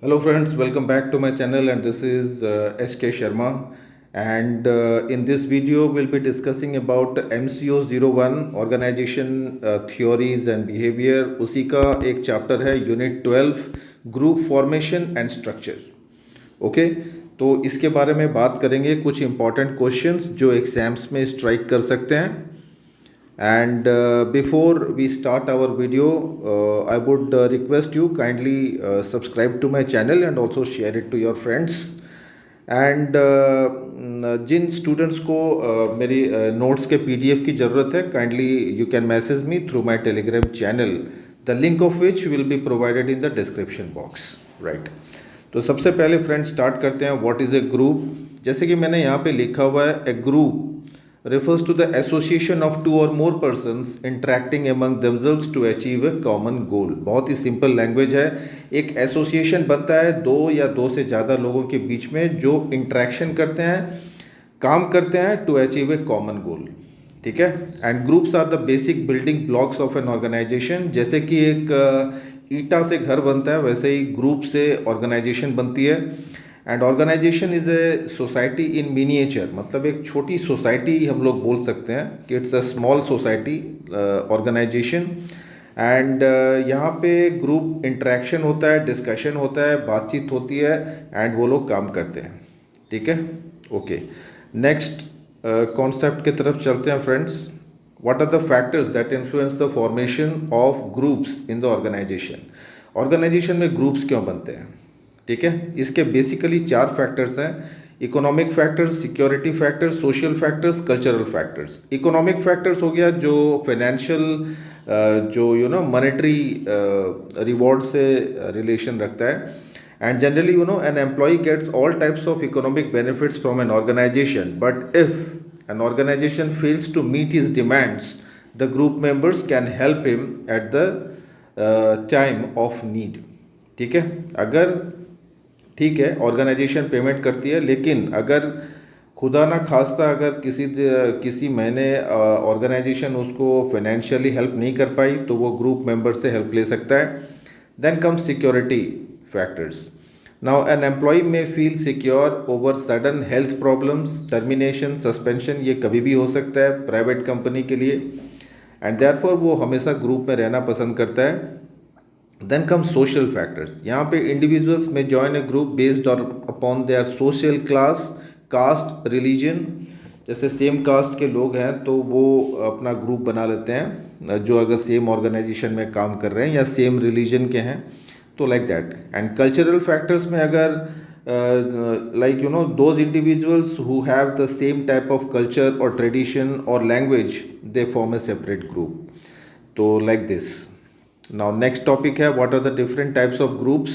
Hello friends, welcome back to my channel and this is SK Sharma and in this video we'll be discussing about MCO 01 organization theories and behavior. उसी का एक chapter है unit 12 group formation and structure. Okay, तो इसके बारे में बात करेंगे. कुछ इंपॉर्टेंट क्वेश्चंस जो एग्जाम्स में स्ट्राइक कर सकते हैं. And before we start our video, I would request you kindly subscribe to my channel and also share it to your friends. And जिन स्टूडेंट्स को मेरी नोट्स के PDF की ज़रूरत है, kindly you can message me through my Telegram channel, the link of which will be provided in the description box. Right, तो सबसे पहले फ्रेंड्स स्टार्ट करते हैं. What is a group? जैसे कि मैंने यहाँ पे लिखा हुआ है, a group refers to the association of two or more persons interacting among themselves to achieve a common goal. बहुत ही सिंपल लैंग्वेज है. एक एसोसिएशन बनता है दो या दो से ज़्यादा लोगों के बीच में जो इंटरेक्शन करते हैं, काम करते हैं to achieve a common goal. ठीक है. And groups are the basic building blocks of an organisation. जैसे कि एक ईटा से घर बनता है, वैसे ही ग्रुप से ऑर्गेनाइजेशन बनती है. And organisation is a society in miniature, मतलब एक छोटी सोसाइटी हम लोग बोल सकते हैं कि it's a small society organisation. And यहाँ पे ग्रुप इंटरेक्शन होता है, डिस्कशन होता है, बातचीत होती है एंड वो लोग काम करते हैं. ठीक है. ओके, नेक्स्ट कॉन्सेप्ट की तरफ चलते हैं friends. What are the factors that influence the formation of groups in the organisation? Organisation में ग्रुप्स क्यों बनते हैं? ठीक है. इसके बेसिकली 4 फैक्टर्स हैं. Economic factors, security factors, social factors, cultural factors. Economic factors हो गया जो फाइनेंशियल जो मॉनेटरी रिवॉर्ड से रिलेशन रखता है. And generally an employ gets all types of economic benefits from an organisation, but if an organisation fails to meet his demands, the group members can help him at the time of need. ठीक है. अगर ठीक है, organisation payment करती है, लेकिन अगर खुदा ना खास्ता अगर किसी महीने ऑर्गेनाइजेशन उसको फाइनेंशियली हेल्प नहीं कर पाई, तो वो ग्रुप मेंबर से हेल्प ले सकता है. Then comes security factors. Now an employee may feel secure over sudden health problems, termination, suspension. ये कभी भी हो सकता है प्राइवेट कंपनी के लिए, एंड देयरफॉर वो हमेशा ग्रुप में रहना पसंद करता है. Then comes social factors. यहाँ पे individuals may join a group based or upon their social class, caste, religion. जैसे सेम कास्ट के लोग हैं तो वो अपना ग्रुप बना लेते हैं, जो अगर सेम ऑर्गेनाइजेशन में काम कर रहे हैं या सेम रिलीजन के हैं, तो like that. And cultural factors में अगर like those individuals who have the same type of culture और ट्रेडिशन और language, they form a separate group. तो like this. Now next topic है, what are the different types of groups?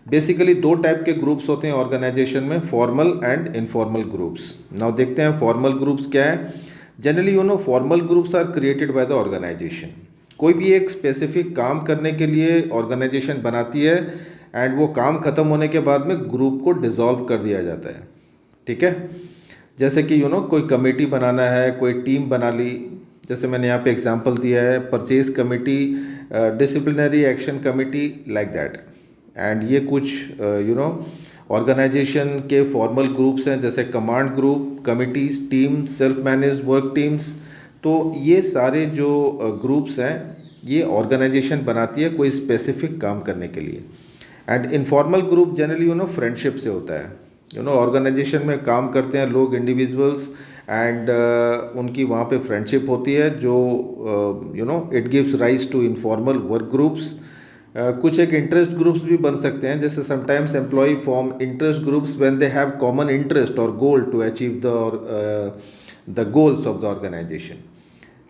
Basically 2 type के groups होते हैं organisation में, formal and informal groups. Now देखते हैं फॉर्मल ग्रुप्स क्या है. Generally formal groups are created by the organisation. कोई भी एक स्पेसिफिक काम करने के लिए ऑर्गेनाइजेशन बनाती है एंड वो काम खत्म होने के बाद में ग्रुप को डिसॉल्व कर दिया जाता है. ठीक है. जैसे कि कोई कमेटी बनाना है, कोई टीम बना ली. जैसे मैंने यहाँ पे एग्जांपल दिया है, purchase committee, disciplinary action committee, like that. And ये कुछ ऑर्गेनाइजेशन के फॉर्मल ग्रुप्स हैं, जैसे command group, committees, team, self manage work teams. तो ये सारे जो ग्रुप्स हैं ये ऑर्गेनाइजेशन बनाती है कोई स्पेसिफिक काम करने के लिए. And informal group generally friendship से होता है. ऑर्गेनाइजेशन में काम करते हैं लोग, इंडिविजुअल्स, एंड उनकी वहाँ पे फ्रेंडशिप होती है जो it gives rise to informal work groups. कुछ एक इंटरेस्ट ग्रुप्स भी बन सकते हैं, जैसे sometimes employ form interest groups when they have common interest और goal to achieve the goals of the organization.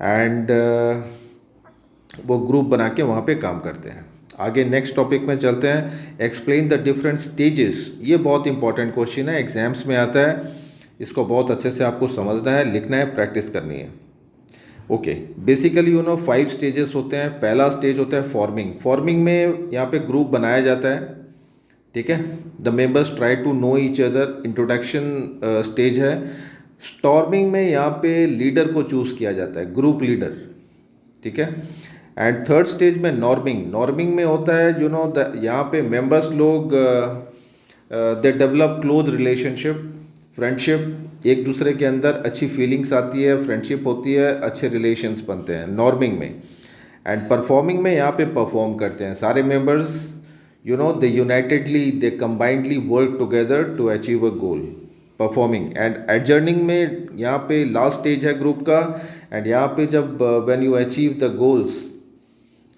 And वो ग्रुप बना के वहाँ पे काम करते हैं. आगे नेक्स्ट टॉपिक में चलते हैं. Explain the different stages. ये बहुत इंपॉर्टेंट क्वेश्चन है, एग्जाम्स में आता है. इसको बहुत अच्छे से आपको समझना है, लिखना है, प्रैक्टिस करनी है. ओके, बेसिकली 5 स्टेजेस होते हैं. पहला स्टेज होता है फॉर्मिंग. फॉर्मिंग में यहाँ पे ग्रुप बनाया जाता है. ठीक है. The members try to know each other. Introduction stage है. स्टॉर्मिंग में यहाँ पे लीडर को चूज़ किया जाता है, ग्रुप लीडर. ठीक है. एंड थर्ड स्टेज में नॉर्मिंग। नॉर्मिंग में होता है यहाँ पे मेंबर्स लोग they develop close relationship, friendship, एक दूसरे के अंदर अच्छी फीलिंग्स आती है, फ्रेंडशिप होती है, अच्छे रिलेशंस बनते हैं नॉर्मिंग में। एंड परफॉर्मिंग में यहाँ पे परफॉर्म करते हैं सारे members, they unitedly, they combinedly work together to achieve a goal. Performing and adjourning में यहाँ पे लास्ट स्टेज है ग्रुप का। एंड यहाँ पे जब when you achieve the goals,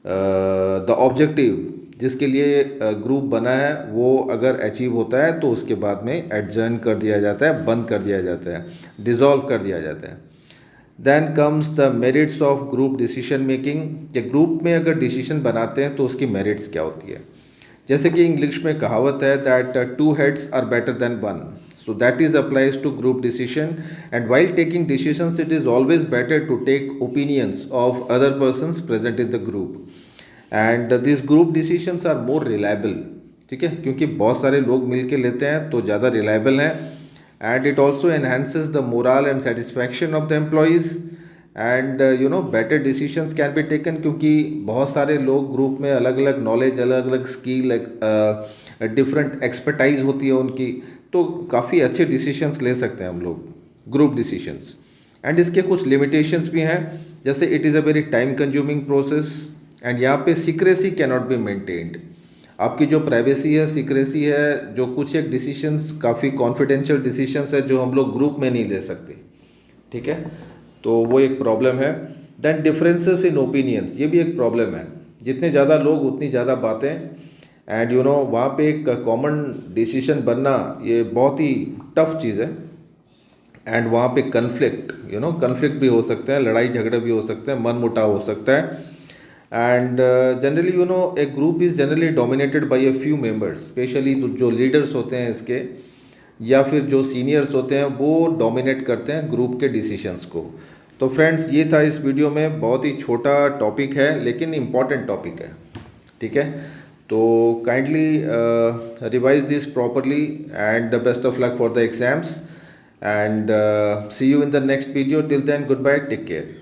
the objective जिसके लिए ग्रुप बना है वो अगर अचीव होता है तो उसके बाद में एडजर्न कर दिया जाता है, बंद कर दिया जाता है, डिज़ोल्व कर दिया जाता है। Then comes the merits of group decision making, कि ग्रुप में अगर डिसीजन बनाते हैं तो उसकी मेरिट्स क्या होती है। जैसे कि इंग्लिश में कहावत है that two heads are better than one, so that is applies to group decision. And while taking decisions, it is always better to take opinions of other persons present in the group, and these group decisions are more reliable, ठीक है, क्योंकि बहुत सारे लोग मिलके लेते हैं तो ज़्यादा रिलायबल हैं। And it also enhances the moral and satisfaction of the employees, and better decisions can be taken, क्योंकि बहुत सारे लोग ग्रुप में अलग अलग नॉलेज, अलग अलग स्किल, डिफरेंट एक्सपर्टाइज होती है उनकी, तो काफ़ी अच्छे डिसीशंस ले सकते हैं हम लोग ग्रुप डिसीशंस। एंड इसके कुछ लिमिटेशंस भी हैं, जैसे it is a very time consuming process, and यहाँ पे secrecy can not be maintained. आपकी जो प्राइवेसी है, सीक्रेसी है, जो कुछ एक डिसीशंस काफ़ी कॉन्फिडेंशियल डिसीशंस है जो हम लोग ग्रुप में नहीं ले सकते, ठीक है, तो वो एक प्रॉब्लम है। देन डिफरेंसेस इन ओपिनियंस, ये भी एक प्रॉब्लम है, जितने ज़्यादा लोग उतनी ज़्यादा बातें। एंड वहाँ पे एक कॉमन डिसीजन बनना ये बहुत ही टफ चीज़ है। एंड वहाँ पे कन्फ्लिक्ट भी हो सकते हैं, लड़ाई झगड़े भी हो सकते हैं, मन मुटाव हो सकता है। And generally A group is generally dominated by a few members, specially जो लीडर्स होते हैं इसके या फिर जो सीनियर्स होते हैं वो डोमिनेट करते हैं ग्रुप के डिसीशंस को। तो फ्रेंड्स, ये था इस वीडियो में, बहुत ही छोटा टॉपिक है लेकिन इम्पॉर्टेंट टॉपिक है, ठीक है। तो kindly revise this properly and the best of luck for the exams, and see you in the next video. Till then, goodbye, take care.